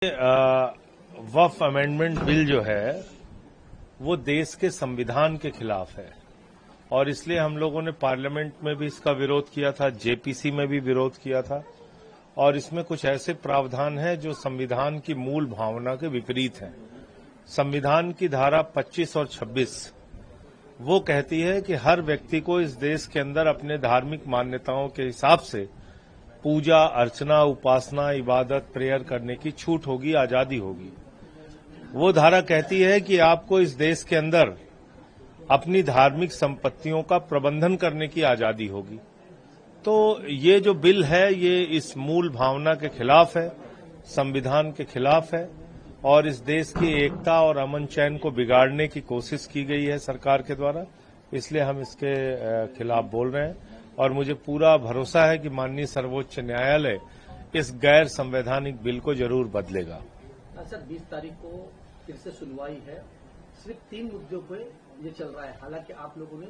वक्फ amendment bill जो है वो देश के संविधान के खिलाफ है और इसलिए हम लोगों ने पार्लियामेंट में भी इसका विरोध किया था, जेपीसी में भी विरोध किया था और इसमें कुछ ऐसे प्रावधान हैं जो संविधान की मूल भावना के विपरीत हैं। संविधान की धारा 25 और 26 वो कहती है कि हर व्यक्ति को इस देश के अंदर अपने धार्मिक मान्यताओं के हिसाब से पूजा अर्चना, उपासना, इबादत, प्रेयर करने की छूट होगी, आजादी होगी। वो धारा कहती है कि आपको इस देश के अंदर अपनी धार्मिक संपत्तियों का प्रबंधन करने की आजादी होगी। तो ये जो बिल है ये इस मूल भावना के खिलाफ है, संविधान के खिलाफ है और इस देश की एकता और अमन चैन को बिगाड़ने की कोशिश की गई है सरकार के द्वारा। इसलिए हम इसके खिलाफ बोल रहे हैं और मुझे पूरा भरोसा है कि माननीय सर्वोच्च न्यायालय इस गैर संवैधानिक बिल को जरूर बदलेगा। सर 20 तारीख को फिर से सुनवाई है, सिर्फ 3 मुद्दों पे ये चल रहा है। हालांकि आप लोगों ने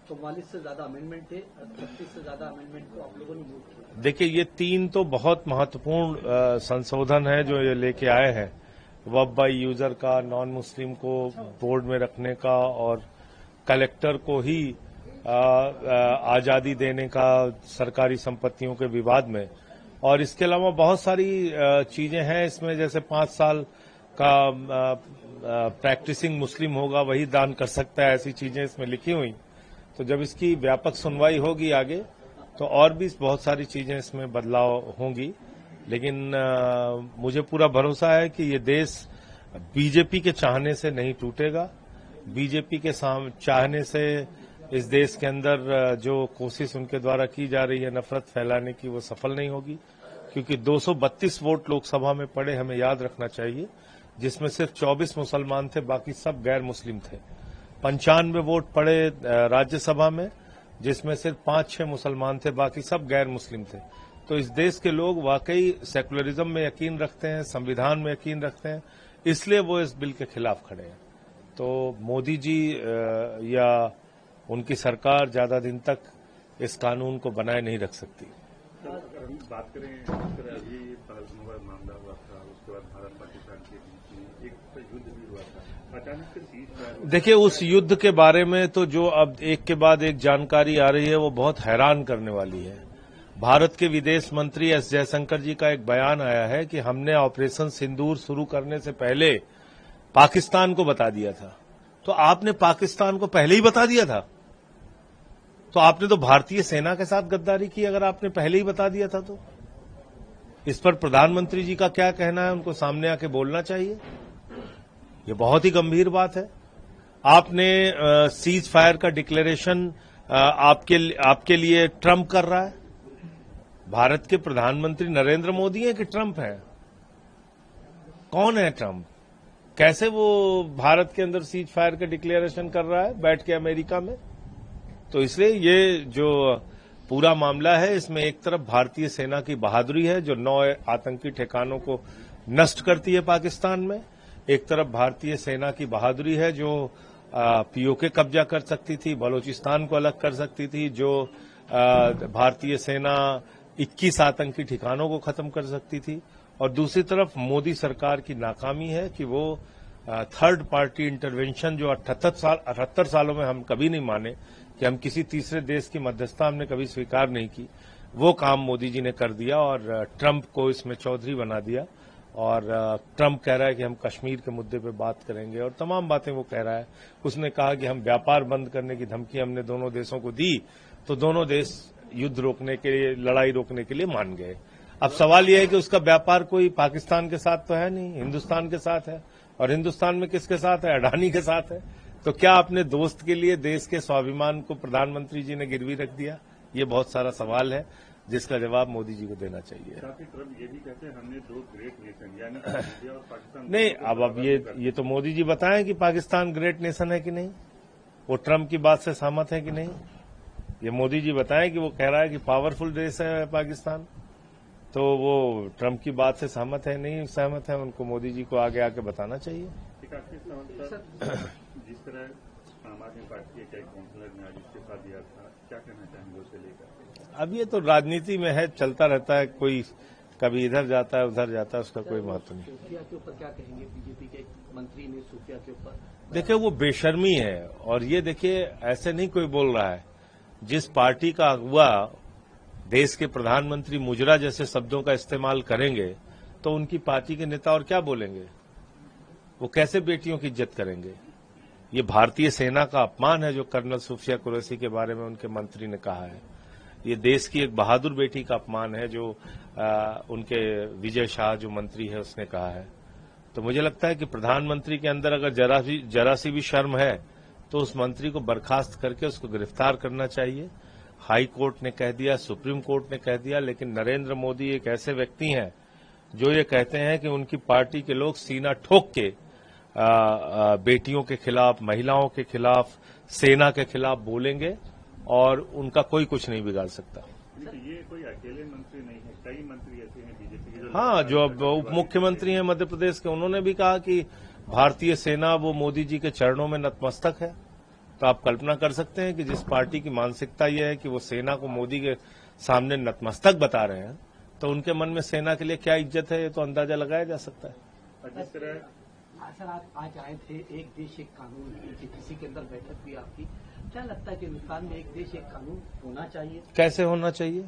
44 से ज्यादा अमेंडमेंट थे, 36 से ज्यादा अमेंडमेंट को आप लोगों ने मूव किया। देखिए, ये 3 तो बहुत महत्वपूर्ण संशोधन है जो ये लेके आए हैं। वक्फ बाई यूजर का, नॉन मुस्लिम को बोर्ड में रखने का और कलेक्टर को ही आजादी देने का सरकारी संपत्तियों के विवाद में। और इसके अलावा बहुत सारी चीजें हैं इसमें, जैसे 5 साल का प्रैक्टिसिंग मुस्लिम होगा वही दान कर सकता है, ऐसी चीजें इसमें लिखी हुई। तो जब इसकी व्यापक सुनवाई होगी आगे तो और भी बहुत सारी चीजें इसमें बदलाव होंगी। लेकिन मुझे पूरा भरोसा है कि ये देश बीजेपी के चाहने से नहीं टूटेगा। बीजेपी के चाहने से इस देश के अंदर जो कोशिश उनके द्वारा की जा रही है नफरत फैलाने की, वो सफल नहीं होगी, क्योंकि 232 वोट लोकसभा में पड़े, हमें याद रखना चाहिए, जिसमें सिर्फ 24 मुसलमान थे, बाकी सब गैर मुस्लिम थे। 95 वोट पड़े राज्यसभा में, जिसमें सिर्फ 5-6 मुसलमान थे, बाकी सब गैर मुस्लिम थे। तो इस देश के लोग वाकई सेकुलरिज्म में यकीन रखते हैं, संविधान में यकीन रखते हैं, इसलिए वो इस बिल के खिलाफ खड़े हैं। तो मोदी जी या उनकी सरकार ज्यादा दिन तक इस कानून को बनाए नहीं रख सकती। बात करें अभी पहलगाम मामला हुआ था, उसके बाद भारत पाकिस्तान के बीच में एक युद्ध भी हुआ था, अचानक से सीज। देखिए, उस युद्ध के बारे में तो जो अब एक के बाद एक जानकारी आ रही है वो बहुत हैरान करने वाली है। भारत के विदेश मंत्री एस जयशंकर जी का एक बयान आया है कि हमने ऑपरेशन सिंदूर शुरू करने से पहले पाकिस्तान को बता दिया था। तो आपने पाकिस्तान को पहले ही बता दिया था, तो आपने तो भारतीय सेना के साथ गद्दारी की अगर आपने पहले ही बता दिया था तो। इस पर प्रधानमंत्री जी का क्या कहना है, उनको सामने आके बोलना चाहिए। ये बहुत ही गंभीर बात है। आपने सीज फायर का डिक्लेरेशन आपके लिए ट्रंप कर रहा है। भारत के प्रधानमंत्री नरेंद्र मोदी हैं कि ट्रंप है? कौन है ट्रंप? कैसे वो भारत के अंदर सीज फायर का डिक्लेरेशन कर रहा है बैठ के अमेरिका में? तो इसलिए ये जो पूरा मामला है, इसमें एक तरफ भारतीय सेना की बहादुरी है जो 9 आतंकी ठिकानों को नष्ट करती है पाकिस्तान में, एक तरफ भारतीय सेना की बहादुरी है जो पीओके कब्जा कर सकती थी, बलूचिस्तान को अलग कर सकती थी, जो भारतीय सेना 21 आतंकी ठिकानों को खत्म कर सकती थी। और दूसरी तरफ मोदी सरकार की नाकामी है कि वो थर्ड पार्टी इंटरवेंशन जो 78 सालों में हम कभी नहीं माने कि हम किसी तीसरे देश की मध्यस्थता हमने कभी स्वीकार नहीं की, वो काम मोदी जी ने कर दिया और ट्रंप को इसमें चौधरी बना दिया। और ट्रंप कह रहा है कि हम कश्मीर के मुद्दे पे बात करेंगे और तमाम बातें वो कह रहा है। उसने कहा कि हम व्यापार बंद करने की धमकी हमने दोनों देशों को दी तो दोनों देश युद्ध रोकने के लिए, लड़ाई रोकने के लिए मान गए। अब सवाल यह है कि उसका व्यापार कोई पाकिस्तान के साथ तो है नहीं, हिंदुस्तान के साथ है। और हिंदुस्तान में किसके साथ है? अडानी के साथ है। तो क्या अपने दोस्त के लिए देश के स्वाभिमान को प्रधानमंत्री जी ने गिरवी रख दिया? ये बहुत सारा सवाल है जिसका जवाब मोदी जी को देना चाहिए। ट्रंप ये भी कहते हैं हमने 2 ग्रेट नेशन यानी इंडिया और पाकिस्तान। नहीं, अब ये तो मोदी जी बताएं कि पाकिस्तान ग्रेट नेशन है कि नहीं। वो ट्रंप की बात से सहमत है कि नहीं, ये मोदी जी बताएं कि वो कह रहा है कि पावरफुल देश है पाकिस्तान, तो वो ट्रंप की बात से सहमत है नहीं सहमत है, उनको मोदी जी को आगे आके बताना चाहिए। जिस तरह आम आदमी पार्टी के काउंसिलर ने आज इस्तीफा दिया था, क्या कहना चाहेंगे उसे लेकर? अब ये तो राजनीति में है, चलता रहता है। कोई कभी इधर जाता है उधर जाता है, उसका कोई महत्व नहीं। सूफिया के ऊपर क्या कहेंगे? बीजेपी के एक मंत्री ने सूफिया के ऊपर देखिए वो बेशर्मी है। और ये देखिए ऐसे नहीं कोई बोल रहा है, जिस पार्टी का अगुवा देश के प्रधानमंत्री मुजरा जैसे शब्दों का इस्तेमाल करेंगे तो उनकी पार्टी के नेता और क्या बोलेंगे? वो कैसे बेटियों की इज्जत करेंगे? ये भारतीय सेना का अपमान है जो कर्नल सूफिया कुरैशी के बारे में उनके मंत्री ने कहा है। ये देश की एक बहादुर बेटी का अपमान है जो उनके विजय शाह जो मंत्री है उसने कहा है। तो मुझे लगता है कि प्रधानमंत्री के अंदर अगर जरा सी भी शर्म है तो उस मंत्री को बर्खास्त करके उसको गिरफ्तार करना चाहिए। हाई कोर्ट ने कह दिया, सुप्रीम कोर्ट ने कह दिया, लेकिन नरेंद्र मोदी एक ऐसे व्यक्ति हैं जो ये कहते हैं कि उनकी पार्टी के लोग सीना ठोक के बेटियों के खिलाफ, महिलाओं के खिलाफ, सेना के खिलाफ बोलेंगे और उनका कोई कुछ नहीं बिगाड़ सकता। ये कोई अकेले मंत्री नहीं है, कई मंत्री ऐसे हैं बीजेपी के हाँ, जो अब उप मुख्यमंत्री हैं मध्य प्रदेश के, उन्होंने भी कहा कि भारतीय सेना वो मोदी जी के चरणों में नतमस्तक है। तो आप कल्पना कर सकते हैं कि जिस पार्टी की मानसिकता यह है कि वो सेना को मोदी के सामने नतमस्तक बता रहे हैं, तो उनके मन में सेना के लिए क्या इज्जत है, ये तो अंदाजा लगाया जा सकता है। जिस तरह सर आप आज आए थे, एक देश एक कानून किसी के अंदर बैठक हुई आपकी, क्या लगता है कि हिंदुस्तान में एक देश एक कानून होना चाहिए? कैसे होना चाहिए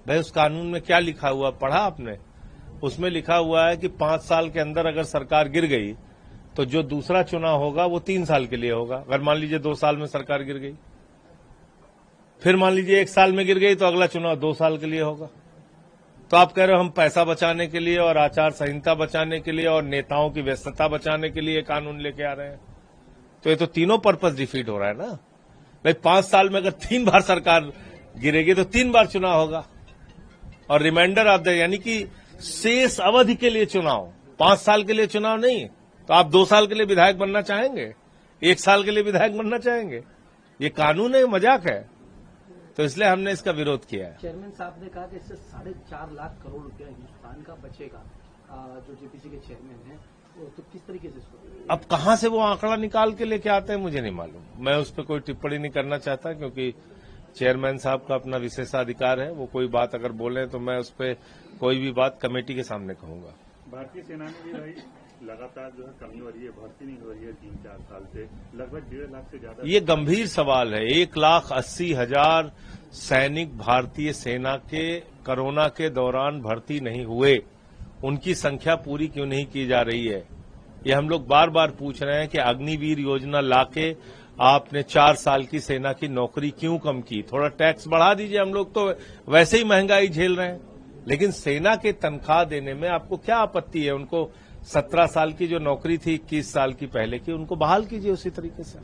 भाई? उस कानून में क्या लिखा हुआ पढ़ा आपने? उसमें लिखा हुआ है कि 5 साल के अंदर अगर सरकार गिर गई तो जो दूसरा चुनाव होगा वो 3 साल के लिए होगा। अगर मान लीजिए 2 साल में सरकार गिर गई, फिर मान लीजिए 1 साल में गिर गई तो अगला चुनाव 2 साल के लिए होगा। तो आप कह रहे हो हम पैसा बचाने के लिए और आचार संहिता बचाने के लिए और नेताओं की व्यस्तता बचाने के लिए कानून लेके आ रहे हैं। तो ये तो तीनों पर्पस डिफीट हो रहा है ना भाई। 5 साल में अगर 3 बार सरकार गिरेगी तो 3 बार चुनाव होगा और रिमाइंडर ऑफ द, यानी कि शेष अवधि के लिए चुनाव, 5 साल के लिए चुनाव नहीं। तो आप 2 साल के लिए विधायक बनना चाहेंगे, 1 साल के लिए विधायक बनना चाहेंगे? ये कानून है, मजाक है। तो इसलिए हमने इसका विरोध किया है। चेयरमैन साहब ने कहा कि इससे 4.5 लाख करोड़ रुपया हिंदुस्तान का बचेगा। जो जेपीसी के चेयरमैन हैं, तो किस तरीके से इसको, अब कहां से वो आंकड़ा निकाल के लेके आते हैं मुझे नहीं मालूम। मैं उस पर कोई टिप्पणी नहीं करना चाहता क्योंकि चेयरमैन साहब का अपना विशेषाधिकार है। वो कोई बात अगर बोले तो मैं उस पर कोई भी बात कमेटी के सामने कहूंगा। भारतीय सेना में भी भाई लगातार जो है कमी हो रही है, भर्ती नहीं हो रही है 3-4 साल से, लगभग 1.5 लाख से ज्यादा। ये गंभीर सवाल है। 1,80,000 सैनिक भारतीय सेना के कोरोना के दौरान भर्ती नहीं हुए, उनकी संख्या पूरी क्यों नहीं की जा रही है? ये हम लोग बार बार पूछ रहे हैं कि अग्निवीर योजना लाके आपने 4 साल की सेना की नौकरी क्यों कम की? थोड़ा टैक्स बढ़ा दीजिए, हम लोग तो वैसे ही महंगाई झेल रहे हैं। लेकिन सेना के तनख्वाह देने में आपको क्या आपत्ति है? उनको 17 साल की जो नौकरी थी 21 साल की पहले की, उनको बहाल कीजिए उसी तरीके से।